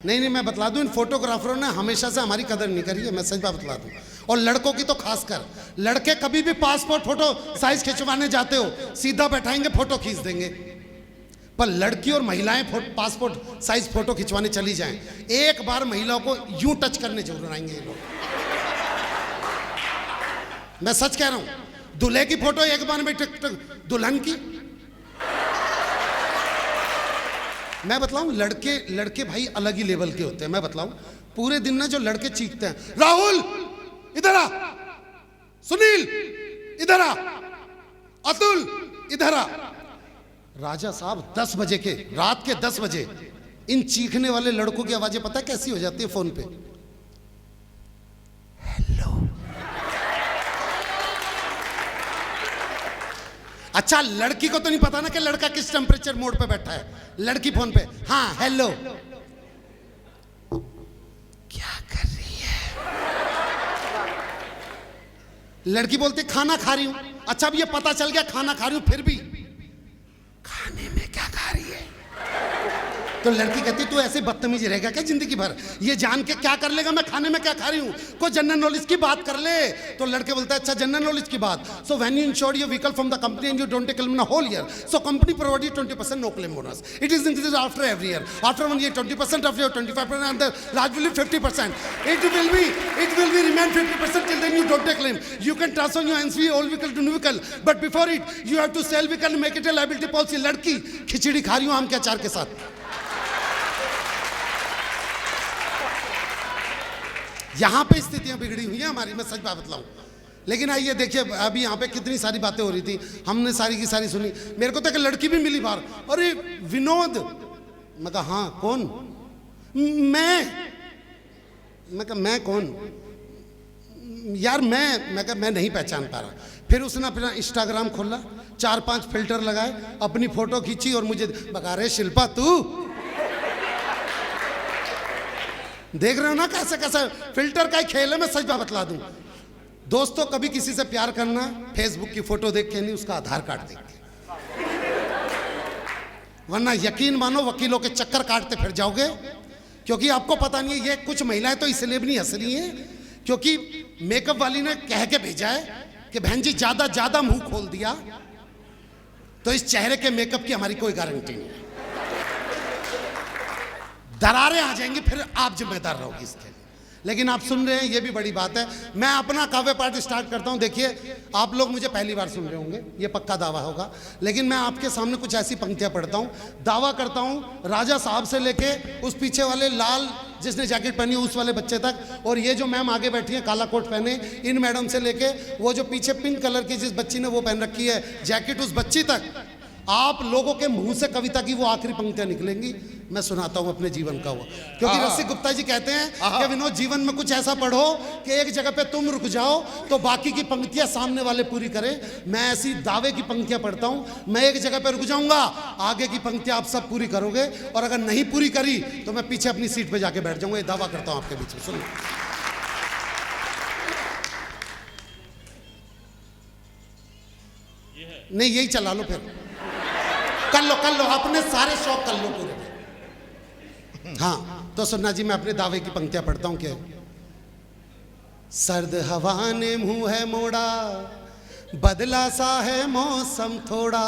नहीं नहीं, मैं बतला दूं, इन फोटोग्राफरों ने हमेशा से हमारी कदर नहीं करी है, मैं सच बात बतला दूं। और लड़कों की तो खासकर, लड़के कभी भी पासपोर्ट फोटो साइज खिंचवाने जाते हो सीधा बैठाएंगे, फोटो खींच देंगे। पर लड़की और महिलाएं पासपोर्ट साइज फोटो खिंचवाने चली जाएं, एक बार महिलाओं को यूं टच करने जरूर आएंगे ये लोग। मैं सच कह रहा हूं, दूल्हे की फोटो एक बार में दुल्हन की। मैं बतलाऊं, लड़के भाई अलग ही लेवल के होते हैं। मैं बतलाऊं, पूरे दिन ना जो लड़के चीखते हैं, राहुल इधर आ, सुनील इधर आ, अतुल इधर आ। राजा साहब 10 बजे के, रात के 10 बजे इन चीखने वाले लड़कों की आवाजें पता है कैसी हो जाती है फोन पे? हेलो। अच्छा, लड़की को तो नहीं पता ना कि लड़का किस टेम्परेचर मोड पे बैठा है। लड़की फोन पे, हाँ हेलो, क्या कर रही है? लड़की बोलती खाना खा रही हूं। अच्छा, अब ये पता चल गया खाना खा रही हूं, फिर भी खाने में क्या खा रही है? तो लड़की कहती तू ऐसे बदतमीज रहेगा क्या जिंदगी भर? ये जान के क्या कर लेगा मैं खाने में क्या खा रही हूँ? कोई जनरल नॉलेज की बात कर ले। तो लड़के बोलता है अच्छा जनरल नॉलेज की बात, so when you insure your vehicle from the company and you don't take claim in a whole year, so company provide you 20% no claim bonus. It is increased after every year, after 1 year 20%, after year 25%, and the last will be 50%. It will be remain 50% till then you don't take claim. You can transfer your NCV old vehicle to new vehicle, but before it you have to sell vehicle and make it a liability policy. लड़की खिचड़ी खा रही हूँ आम के अचार के साथ। यहां पे स्थितियां बिगड़ी हुई हैं हमारी, मैं सच बात बतलाऊं। लेकिन आइए देखिए, अभी यहाँ पे कितनी सारी बातें हो रही थी, हमने सारी की सारी सुनी। मेरे को तो एक लड़की भी मिली बाहर, अरे विनोद। मैं कहा हाँ कौन? मैं कहा मैं कौन यार? मैं कहा मैं नहीं पहचान पा रहा। फिर उसने अपना इंस्टाग्राम खोला, 4-5 फिल्टर लगाए, अपनी फोटो खींची और मुझे बता रहे शिल्पा तू देख रहे हो ना कैसे कैसे फिल्टर का ही खेल है। मैं सच बात बतला दूं दोस्तों, कभी किसी से प्यार करना फेसबुक की फोटो देख के नहीं, उसका आधार कार्ड देख के। वरना यकीन मानो वकीलों के चक्कर काटते फिर जाओगे, क्योंकि आपको पता नहीं है। ये कुछ महिलाएं तो इसलिए भी नहीं हंस रही हैं क्योंकि मेकअप वाली ने कह के भेजा है कि बहन जी ज्यादा मुंह खोल दिया तो इस चेहरे के मेकअप की हमारी कोई गारंटी नहीं है, दरारें आ जाएंगी, फिर आप जिम्मेदार रहोगी इसके लिए। लेकिन आप सुन रहे हैं, ये भी बड़ी बात है। मैं अपना काव्य पाठ स्टार्ट करता हूं। देखिए, आप लोग मुझे पहली बार सुन रहे होंगे, ये पक्का दावा होगा, लेकिन मैं आपके सामने कुछ ऐसी पंक्तियां पढ़ता हूं। दावा करता हूं राजा साहब से लेके उस पीछे वाले लाल जिसने जैकेट पहनी उस वाले बच्चे तक, और ये जो मैम आगे बैठी है काला कोट पहने, इन मैडम से लेके वो जो पीछे पिंक कलर की जिस बच्ची ने वो पहन रखी है जैकेट, उस बच्ची तक, आप लोगों के मुंह से कविता की वो आखिरी पंक्तियां निकलेंगी। मैं सुनाता हूं अपने जीवन का वो, क्योंकि रसिक गुप्ता जी कहते हैं कि विनोद जीवन में कुछ ऐसा पढ़ो कि एक जगह पे तुम रुक जाओ तो बाकी की पंक्तियां सामने वाले पूरी करें। मैं ऐसी दावे की पंक्तियां पढ़ता हूं, मैं एक जगह पे रुक जाऊंगा, आगे की पंक्तियां आप सब पूरी करोगे, और अगर नहीं पूरी करी तो मैं पीछे अपनी सीट पे जाके बैठ जाऊंगा। ये दावा करता हूं आपके बीच में। सुनो, नहीं यही चला लो, फिर कर लो अपने सारे शौक कर लो पूरे। हाँ तो सुनना जी, मैं अपने दावे की पंक्तियां पढ़ता हूं कि सर्द हवा ने मुंह है मोड़ा, बदला सा है मौसम थोड़ा,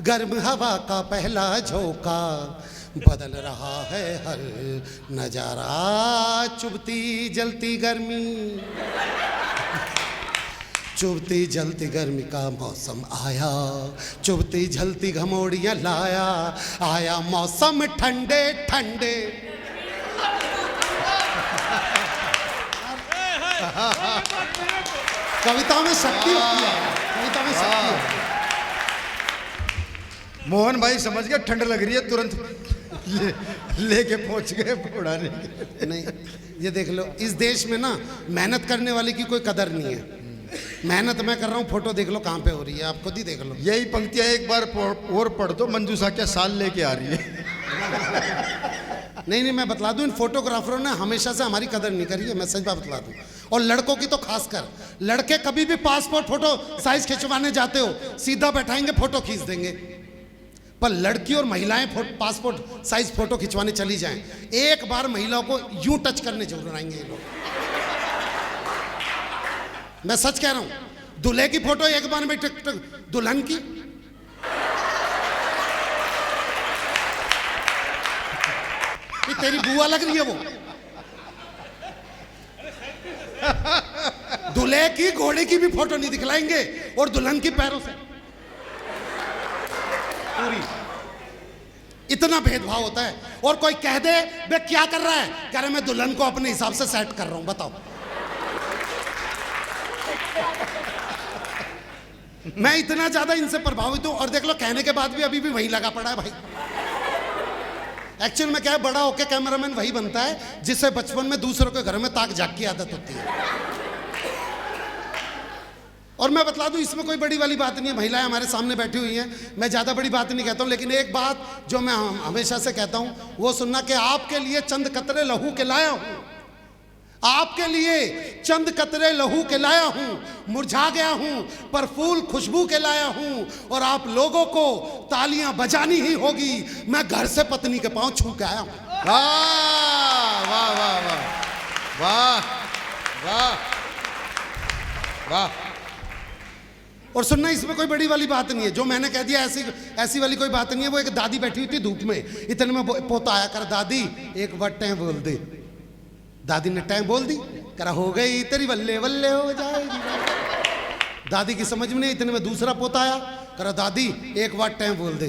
गर्म हवा का पहला झोंका, बदल रहा है हर नजारा, चुभती जलती गर्मी, चुभती जलती गर्मी का मौसम आया, चुभती जलती घमौड़ियाँ लाया, आया मौसम ठंडे ठंडे। कविता में शक्ति होती है, कविता में शक्ति होती है। मोहन भाई समझ गया ठंड लग रही है, तुरंत लेके पहुंच गए उड़ाने के। नहीं, ये देख लो, इस देश में ना मेहनत करने वाले की कोई कदर नहीं है। मेहनत मैं कर रहा हूँ, फोटो देख लो कहाँ पे हो रही है, आप खुद ही देख लो। यही पंक्तियां एक बार और पढ़ दो, मंजूषा क्या साल लेके आ रही है। नहीं, मैं बतला दूं, इन फोटोग्राफरों ने हमेशा से हमारी कदर नहीं करी है, मैं सच बात बतला दूं। और लड़कों की तो खासकर, लड़के कभी भी पासपोर्ट फोटो साइज खिंचवाने जाते हो सीधा बैठाएंगे, फोटो खींच देंगे। पर लड़की और महिलाएं पासपोर्ट साइज फोटो खिंचवाने चली जाएं, एक बार महिलाओं को यूं टच करने जरूर आएंगे ये लोग। मैं सच कह रहा हूं, दूल्हे की फोटो एक बार में दुल्हन की, ये तेरी बुआ लग रही है वो। दूल्हे की घोड़े की भी फोटो नहीं दिखलाएंगे और दुल्हन की पैरों से पूरी। इतना भेदभाव होता है। और कोई कह दे बे क्या कर रहा है, कह रहे मैं दुल्हन को अपने हिसाब से सेट कर रहा हूं। बताओ, मैं इतना ज्यादा इनसे प्रभावित हूं। और देख लो, कहने के बाद भी अभी भी वही लगा पड़ा है भाई। एक्चुअल में क्या है, बड़ा होके कैमरामैन वही बनता है जिससे बचपन में दूसरों के घर में ताक झाक की आदत होती है। और मैं बतला दूं, इसमें कोई बड़ी वाली बात नहीं है। महिलाएं हमारे सामने बैठी हुई हैं, मैं ज़्यादा बड़ी बात नहीं कहता हूं, लेकिन एक बात जो मैं हमेशा से कहता हूं वो सुनना कि आपके लिए चंद कतरे लहू के लाया हूं, आपके लिए चंद कतरे लहू के लाया हूं, मुरझा गया हूं पर फूल खुशबू के लाया हूं। और आप लोगों को तालियां बजानी ही होगी। मैं घर से पत्नी के पांव छू के आया हूं। वाह वाह वाह वाह वाह वाह वाह। और सुनना, इसमें कोई बड़ी वाली बात नहीं है। जो मैंने कह दिया ऐसी वाली कोई बात नहीं है। वो एक दादी बैठी हुई थी धूप में, इतने में पोता आया, कर दादी एक बट्टे बोल दे। दादी ने टैं बोल दी, करा हो गई तेरी बल्ले बल्ले हो जाएगी। दादी की समझ में नहीं, इतने में दूसरा पोता आया, करा दादी एक बार टैं बोल दे।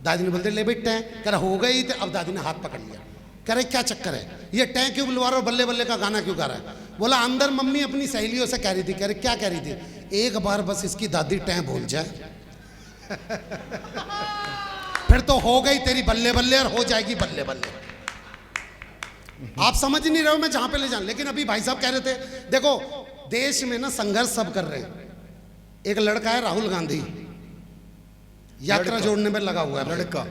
दादी ने बोल दे ले भाई टैं, करा हो गई। अब दादी ने हाथ पकड़ लिया, कह रहे क्या चक्कर है, ये टैं क्यों बुलवा रहा हो, बल्ले बल्ले का गाना क्यों गा रहा है। बोला अंदर मम्मी अपनी सहेलियों से कह रही थी। कह रहे क्या कह रही थी, एक बार बस इसकी दादी टैं बोल जाए फिर तो हो गई तेरी बल्ले बल्ले और हो जाएगी बल्ले बल्ले। आप समझ नहीं रहे हो मैं जहां पे ले जाऊं। लेकिन अभी भाई साहब कह रहे थे, देखो देश में ना संघर्ष सब कर रहे हैं। एक लड़का है राहुल गांधी, यात्रा जोड़ने में लगा हुआ है। लड़का,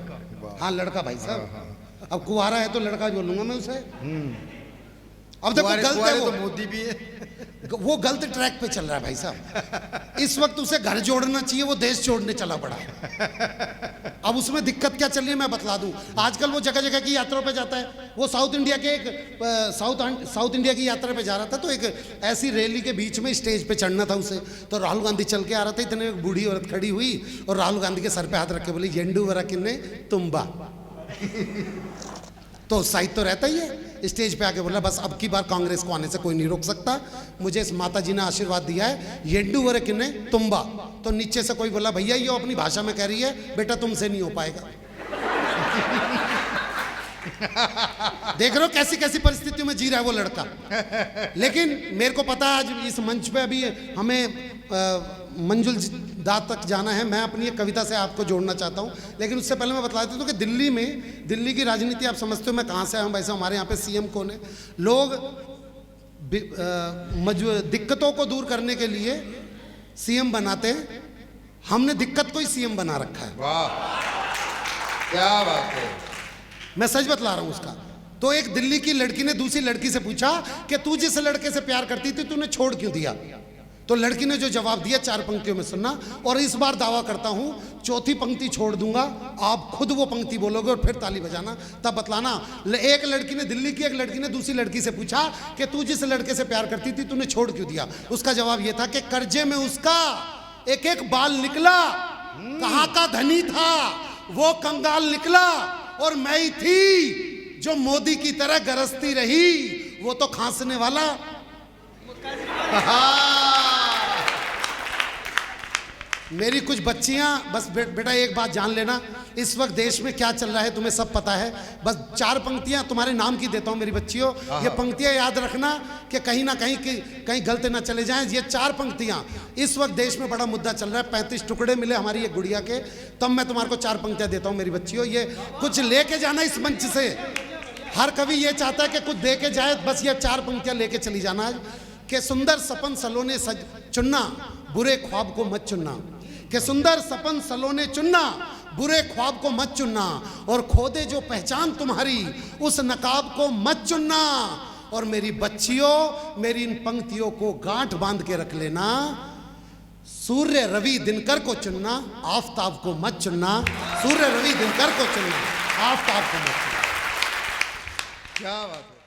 हाँ लड़का भाई साहब। अब कुंवारा है तो लड़का बोलूंगा मैं उसे। अब देखो गलत है वो, तो मोदी भी है, वो गलत ट्रैक पे चल रहा है भाई साहब। इस वक्त उसे घर जोड़ना चाहिए, वो देश जोड़ने चला पड़ा। अब उसमें दिक्कत क्या चल रही है मैं बतला दूं। आजकल वो जगह जगह की यात्रा पे जाता है। वो साउथ इंडिया के साउथ इंडिया की यात्रा पे जा रहा था, तो एक ऐसी रैली के बीच में स्टेज पे चढ़ना था उसे। तो राहुल गांधी चल के आ रहा था, इतने एक बूढ़ी औरत खड़ी हुई और राहुल गांधी के सर पे हाथ रख के बोली येंडू वरा किन्ने तुम्बा। तो उत्साहित तो रहता ही है। स्टेज पे आके बोला बस अब की बार कांग्रेस को आने से कोई नहीं रोक सकता, मुझे इस माता जी ने आशीर्वाद दिया है, येंडू वरे किन्ने तुम्बा। तो नीचे से कोई बोला भैया ये अपनी भाषा में कह रही है, बेटा तुमसे नहीं हो पाएगा। देख रहे हो कैसी कैसी परिस्थितियों में जी रहा है वो लड़का। लेकिन मेरे को पता है आज इस मंच पे अभी हमें मंजुल दाद तक जाना है। मैं अपनी एक कविता से आपको जोड़ना चाहता हूँ, लेकिन उससे पहले मैं बता देता हूँ कि दिल्ली की राजनीति आप समझते हो मैं कहाँ से आया हूँ। वैसे हमारे यहाँ पे सीएम कौन है। लोग दिक्कतों को दूर करने के लिए सीएम बनाते हैं, हमने दिक्कत को ही सीएम बना रखा है। वाह क्या बात है। मैं सच बतला रहा हूँ उसका। तो एक दिल्ली की लड़की ने दूसरी लड़की से पूछा कि तू जिस लड़के से प्यार करती थी तूने छोड़ क्यों दिया। तो लड़की ने जो जवाब दिया 4 पंक्तियों में सुनना, और इस बार दावा करता हूं चौथी पंक्ति छोड़ दूंगा, आप खुद वो पंक्ति बोलोगे और फिर ताली बजाना, तब बतलाना। एक लड़की ने, दिल्ली की एक लड़की ने दूसरी लड़की से पूछा कि तू जिस लड़के से प्यार करती थी तूने छोड़ क्यों दिया। उसका जवाब यह था कि कर्जे में उसका एक एक बाल निकला, कहां का धनी था वो कंगाल निकला, और मैं ही थी जो मोदी की तरह गरजती रही, वो तो खांसने वाला। मेरी कुछ बच्चियां, बस बेटा एक बात जान लेना, इस वक्त देश में क्या चल रहा है तुम्हें सब पता है। बस 4 पंक्तियां तुम्हारे नाम की देता हूं मेरी बच्चियों, ये पंक्तियां याद रखना कि कहीं ना कहीं गलत ना चले जाएं। ये 4 पंक्तियां, इस वक्त देश में बड़ा मुद्दा चल रहा है। 35 टुकड़े मिले हमारी एक गुड़िया के, तब मैं तुम्हारे को 4 पंक्तियां देता हूं मेरी बच्चियों। ये कुछ लेके जाना इस मंच से। हर कवि ये चाहता है कि कुछ दे के जाए, बस ये 4 पंक्तियां लेके चली जाना है कि सुंदर सपन सलोने सज चुनना, बुरे ख्वाब को मत चुनना। कि सुंदर सपन सलोने चुनना, बुरे ख्वाब को मत चुनना, और खोदे जो पहचान तुम्हारी उस नकाब को मत चुनना। और मेरी बच्चियों, मेरी इन पंक्तियों को गांठ बांध के रख लेना, सूर्य रवि दिनकर को चुनना, आफताब को मत चुनना। सूर्य रवि दिनकर को चुनना, आफताब को मत चुनना। क्या बात है।